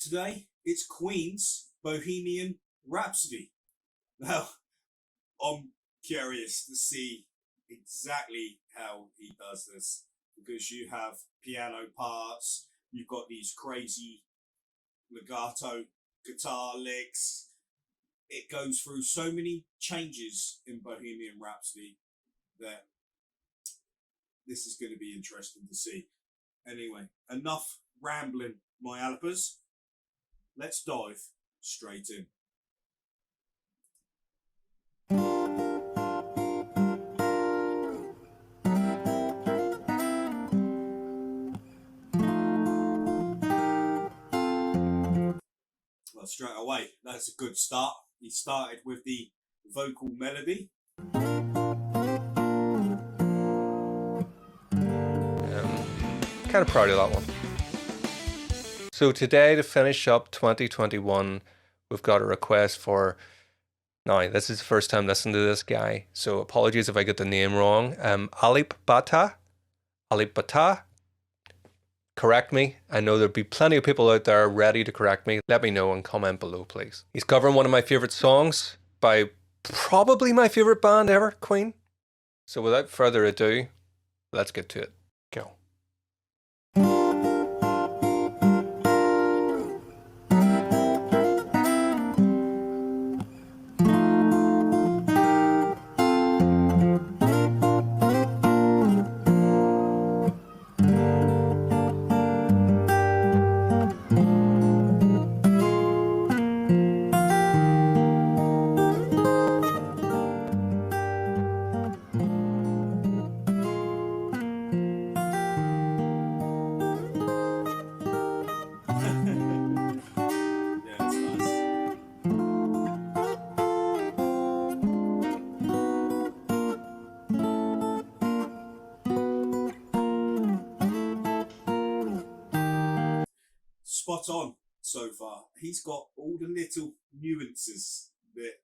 Today, it's Queen's Bohemian Rhapsody. Now, I'm curious to see exactly how he does this, because you have piano parts, you've got these crazy legato guitar licks. It goes through so many changes in Bohemian Rhapsody that this is going to be interesting to see. Anyway, enough rambling, my Alipers. Let's dive straight in. Well, straight away, that's a good start. He started with the vocal melody. Kind of proud of that one. So today, to finish up 2021, we've got a request for... Now, this is the first time listening to this guy, so apologies if I get the name wrong. Alipbata. Correct me. I know there'll be plenty of people out there ready to correct me. Let me know and comment below, please. He's covering one of my favourite songs by probably my favourite band ever, Queen. So without further ado, let's get to it. Go. Spot on so far. He's got all the little nuances that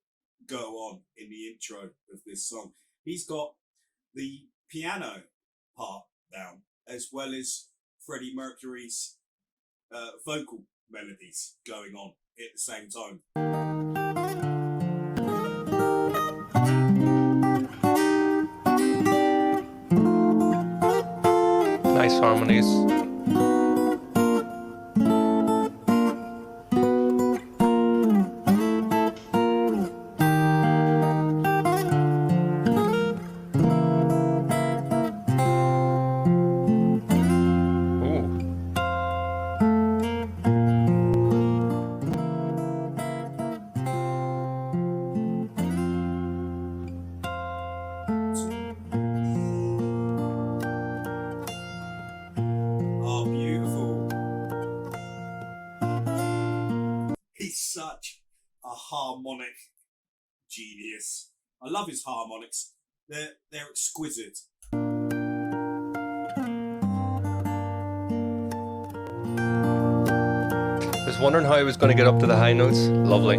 go on in the intro of this song. He's got the piano part down, as well as Freddie Mercury's vocal melodies going on at the same time. Nice harmonies. Such a harmonic genius. I love his harmonics. They're exquisite. I was wondering how he was going to get up to the high notes. Lovely.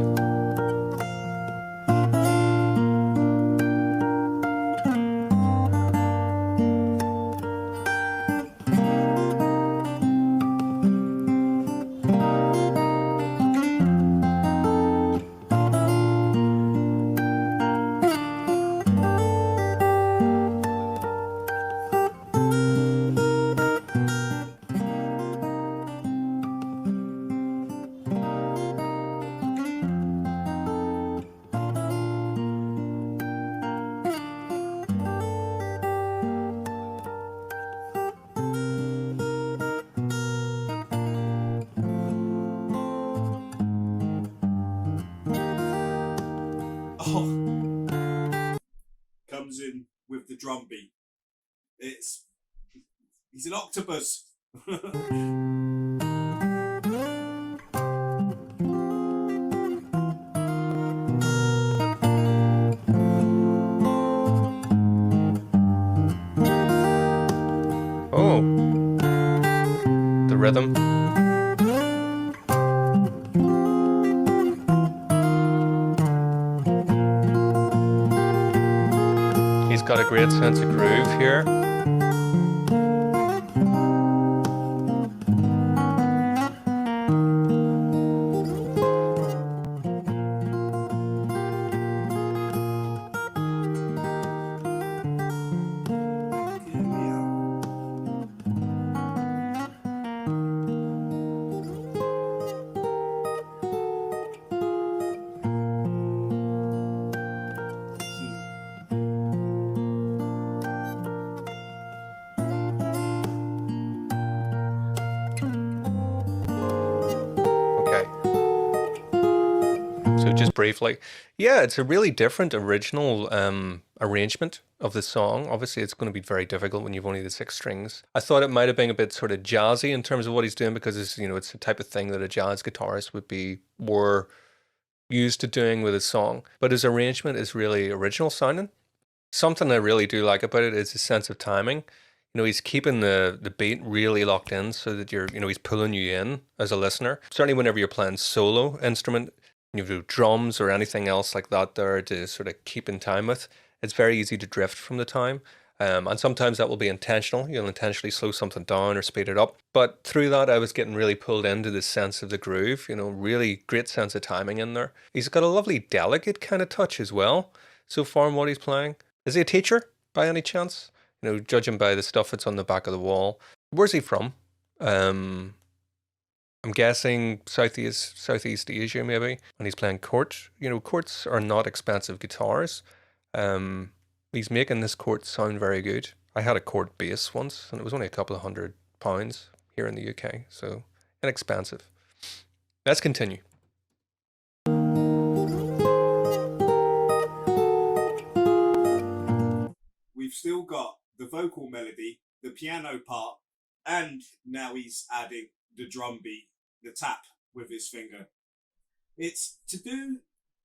Comes in with the drum beat. He's an octopus. Oh, the rhythm. He's got a great sense of groove here. briefly. Yeah, it's a really different original arrangement of the song. Obviously, it's going to be very difficult when you've only the six strings. I thought it might have been a bit sort of jazzy in terms of what he's doing because it's, you know, it's the type of thing that a jazz guitarist would be more used to doing with his song. But his arrangement is really original sounding. Something I really do like about it is his sense of timing. You know, he's keeping the beat really locked in so that you're, you know, he's pulling you in as a listener. Certainly whenever you're playing solo instrument, you do drums or anything else like that there to sort of keep in time with, it's very easy to drift from the time. And sometimes that will be intentional. You'll intentionally slow something down or speed it up. But through that, I was getting really pulled into the sense of the groove, you know, really great sense of timing in there. He's got a lovely, delicate kind of touch as well, so far in what he's playing. Is he a teacher by any chance? You know, judging by the stuff that's on the back of the wall. Where's he from? I'm guessing Southeast Asia maybe. And he's playing Court. You know, Courts are not expensive guitars. He's making this Court sound very good. I had a Court bass once, and it was only a couple of £100 here in the UK, so inexpensive. Let's continue. We've still got the vocal melody, the piano part, and now he's adding the drum beat, the tap with his finger. It's to do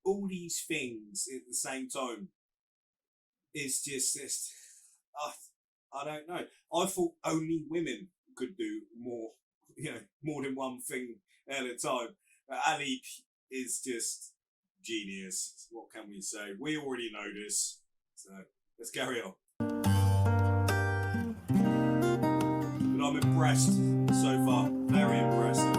all these things at the same time. It's just I don't know. I thought only women could do more, more than one thing at a time. But Alip is just genius. What can we say? We already know this. So let's carry on. But I'm impressed so far. Very impressive.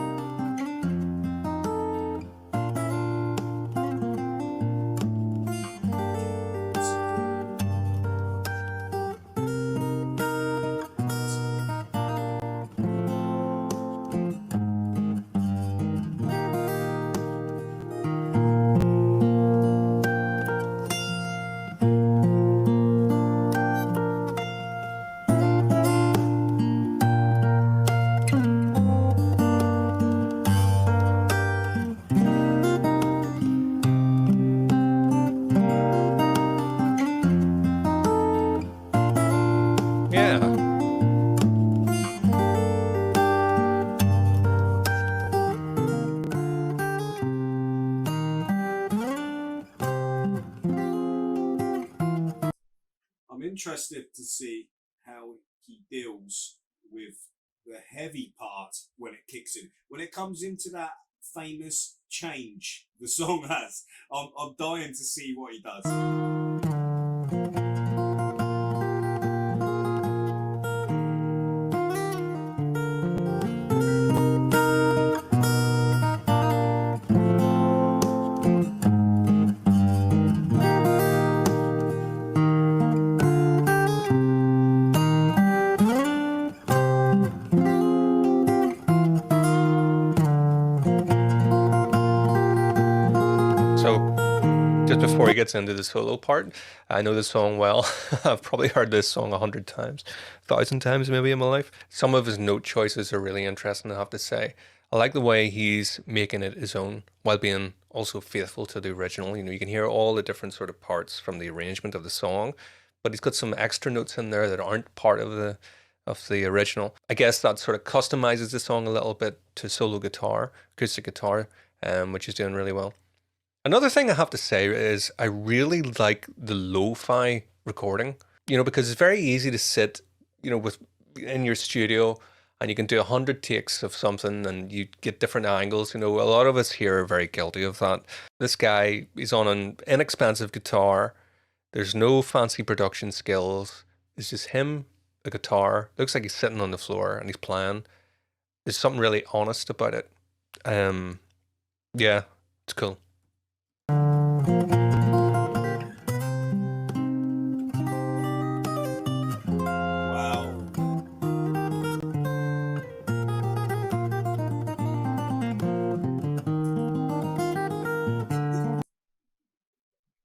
Interested to see how he deals with the heavy part when it kicks in. When it comes into that famous change the song has, I'm dying to see what he does. Before he gets into the solo part, I know the song well. I've probably heard this song 100 times, 1,000 times maybe in my life. Some of his note choices are really interesting, I have to say. I like the way he's making it his own while being also faithful to the original. You know, you can hear all the different sort of parts from the arrangement of the song, but he's got some extra notes in there that aren't part of the original. I guess that sort of customizes the song a little bit to solo guitar, acoustic guitar, which is doing really well. Another thing I have to say is I really like the lo-fi recording, you know, because it's very easy to sit, you know, in your studio and you can do 100 takes of something and you get different angles. You know, a lot of us here are very guilty of that. This guy, he's on an inexpensive guitar. There's no fancy production skills. It's just him, a guitar. Looks like he's sitting on the floor and he's playing. There's something really honest about it. Yeah, it's cool. Wow.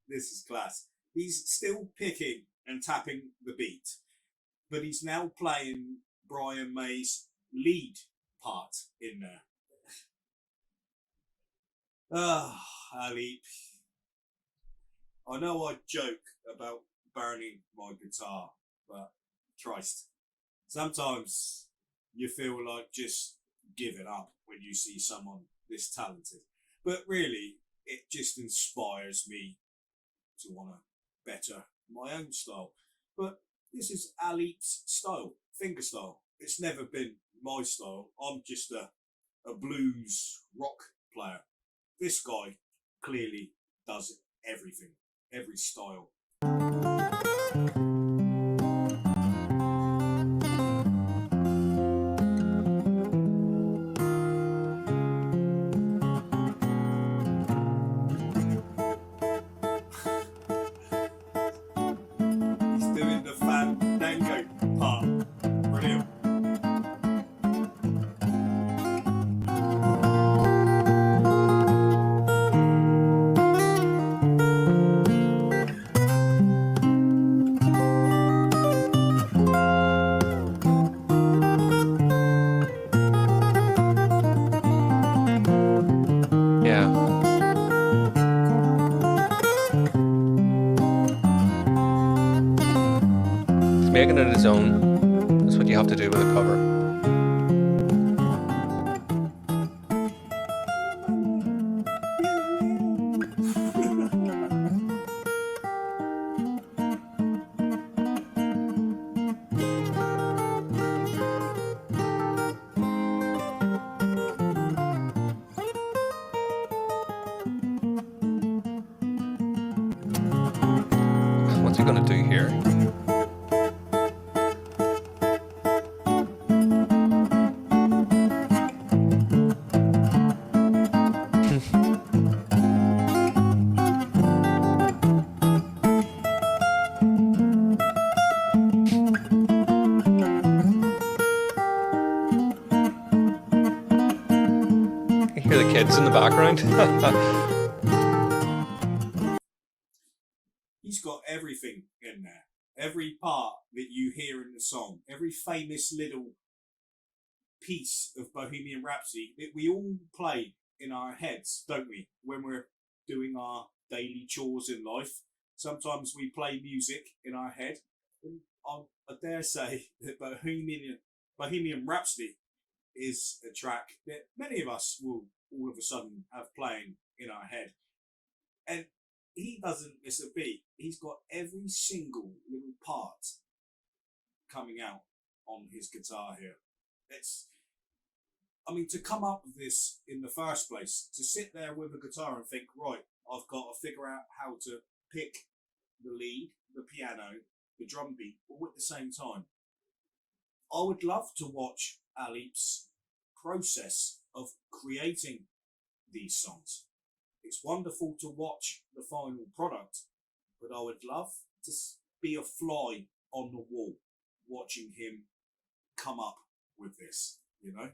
This is class. He's still picking and tapping the beat, but he's now playing Brian May's lead part in there. Ah, Alip, I know I joke about burning my guitar, but Christ, sometimes you feel like just giving up when you see someone this talented. But really, it just inspires me to want to better my own style. But this is Alip's style, fingerstyle. It's never been my style. I'm just a blues rock player. This guy clearly does everything, every style. He's doing the fandango part. Brilliant. Yeah. He's making it his own. That's what you have to do with a cover. What's he gonna do here? You hear the kids in the background? He's got everything in there. Every part that you hear in the song, every famous little piece of Bohemian Rhapsody that we all play in our heads, don't we? When we're doing our daily chores in life, sometimes we play music in our head. And I dare say that Bohemian Rhapsody is a track that many of us will all of a sudden have playing in our head. And he doesn't miss a beat. He's got every single little part coming out on his guitar here. To come up with this in the first place, to sit there with a guitar and think, right, I've got to figure out how to pick the lead, the piano, the drum beat, all at the same time. I would love to watch Alip's process of creating these songs. It's wonderful to watch the final product, but I would love to be a fly on the wall watching him come up with this, you know?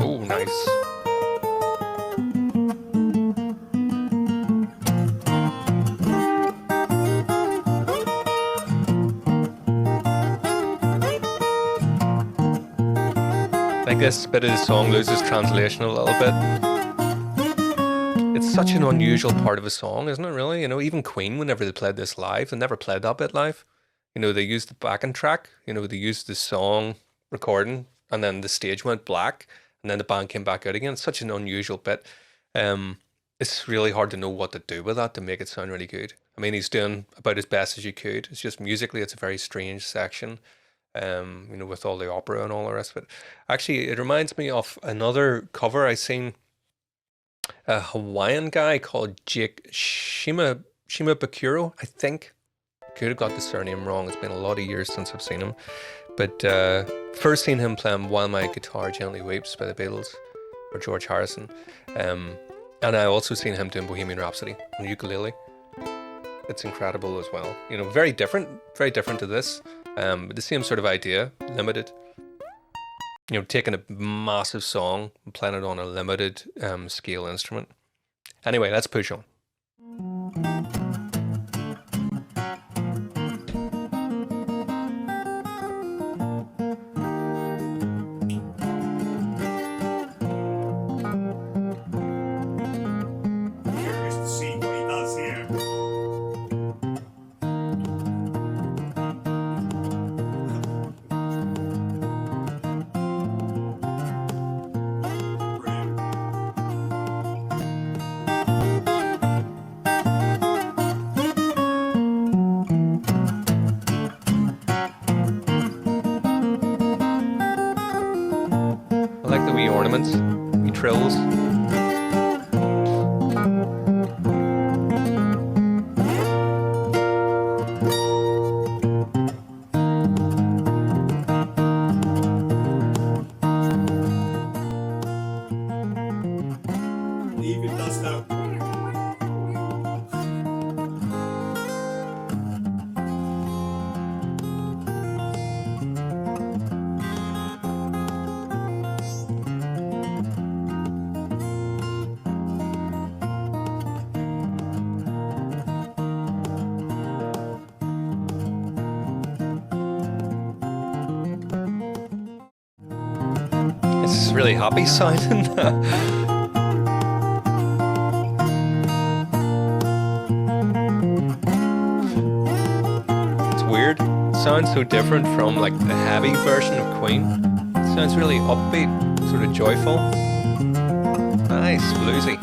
Oh, nice. I think this bit of the song loses translation a little bit. It's such an unusual part of a song, isn't it, really? Even Queen, whenever they played this live, they never played that bit live. They used the backing track, they used the song recording, and then the stage went black, and then the band came back out again. It's such an unusual bit. It's really hard to know what to do with that to make it sound really good. He's doing about as best as you could. It's just musically, it's a very strange section. With all the opera and all the rest of it. Actually, it reminds me of another cover I seen. A Hawaiian guy called Jake Shimabukuro, I think. Could have got the surname wrong. It's been a lot of years since I've seen him. But first seen him playing While My Guitar Gently Weeps by the Beatles or George Harrison. And I also seen him doing Bohemian Rhapsody on ukulele. It's incredible as well. Very different to this. But the same sort of idea, limited. Taking a massive song and playing it on a limited scale instrument. Anyway, let's push on. accompaniments, wee trills. He even does that. It's really happy sounding. It's weird. It sounds so different from like the heavy version of Queen. It sounds really upbeat, sort of joyful. Nice, bluesy.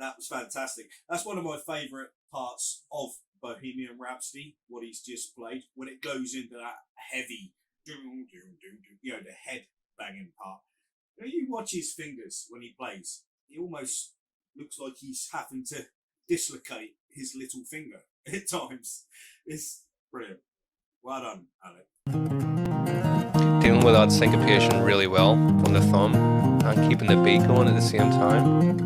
That was fantastic. That's one of my favourite parts of Bohemian Rhapsody, what he's just played, when it goes into that heavy, you know, the head banging part. You know, you watch his fingers when he plays, he almost looks like he's having to dislocate his little finger at times. It's brilliant. Well done, Alip. Dealing with that syncopation really well on the thumb and keeping the beat going at the same time.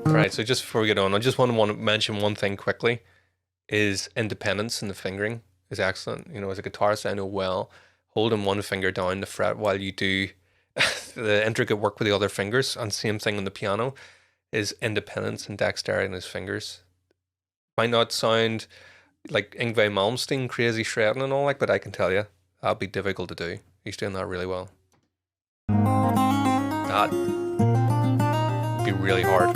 Right, so just before we get on, I just want to mention one thing quickly, is independence in the fingering is excellent. You know, as a guitarist, I know well, holding one finger down the fret while you do the intricate work with the other fingers, and same thing on the piano, is independence and dexterity in his fingers. Might not sound like Yngwie Malmsteen crazy shredding and all that, but I can tell you, that'd be difficult to do. He's doing that really well. That'd be really hard.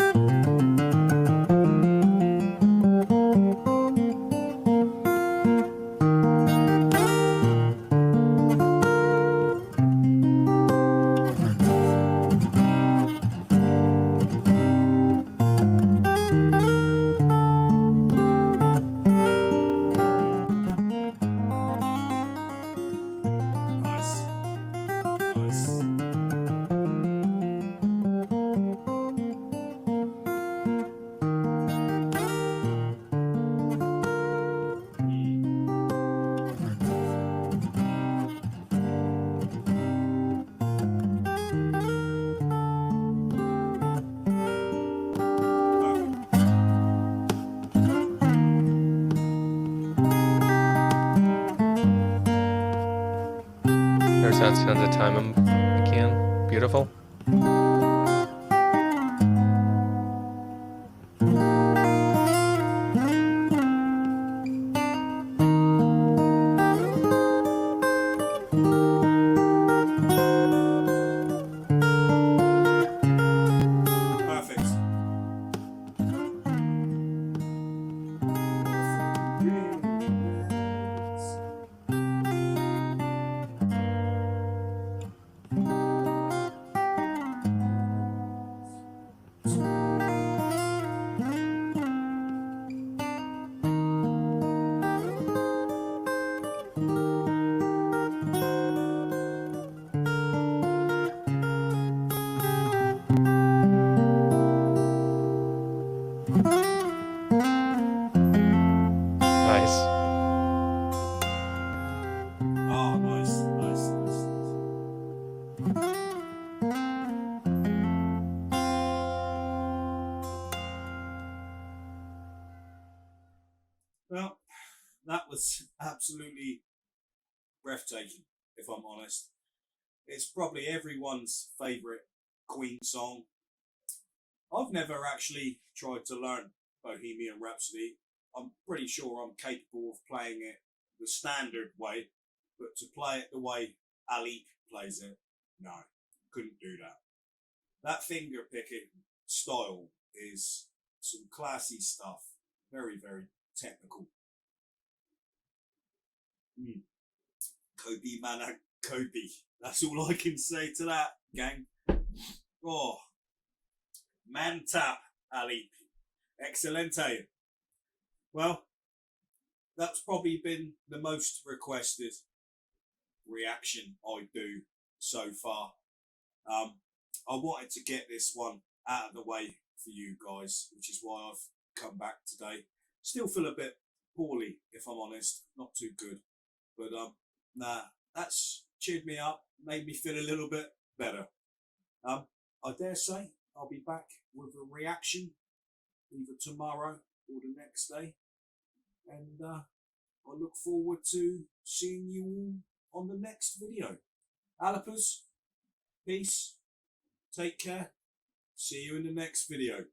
There's that sense of time again. Beautiful. Well, that was absolutely breathtaking, if I'm honest. It's probably everyone's favourite Queen song. I've never actually tried to learn Bohemian Rhapsody. I'm pretty sure I'm capable of playing it the standard way, but to play it the way Alip plays it, no, couldn't do that. That finger picking style is some classy stuff. Very, very technical. Kobe, man, Kobe. That's all I can say to that, gang. Oh, mantap, Alip. Excelente. Well, that's probably been the most requested reaction I do so far. I wanted to get this one out of the way for you guys, which is why I've come back today. Still feel a bit poorly, if I'm honest. Not too good. But nah, that's cheered me up, made me feel a little bit better. I dare say I'll be back with a reaction either tomorrow or the next day. And I look forward to seeing you all on the next video. Alipers, peace, take care, see you in the next video.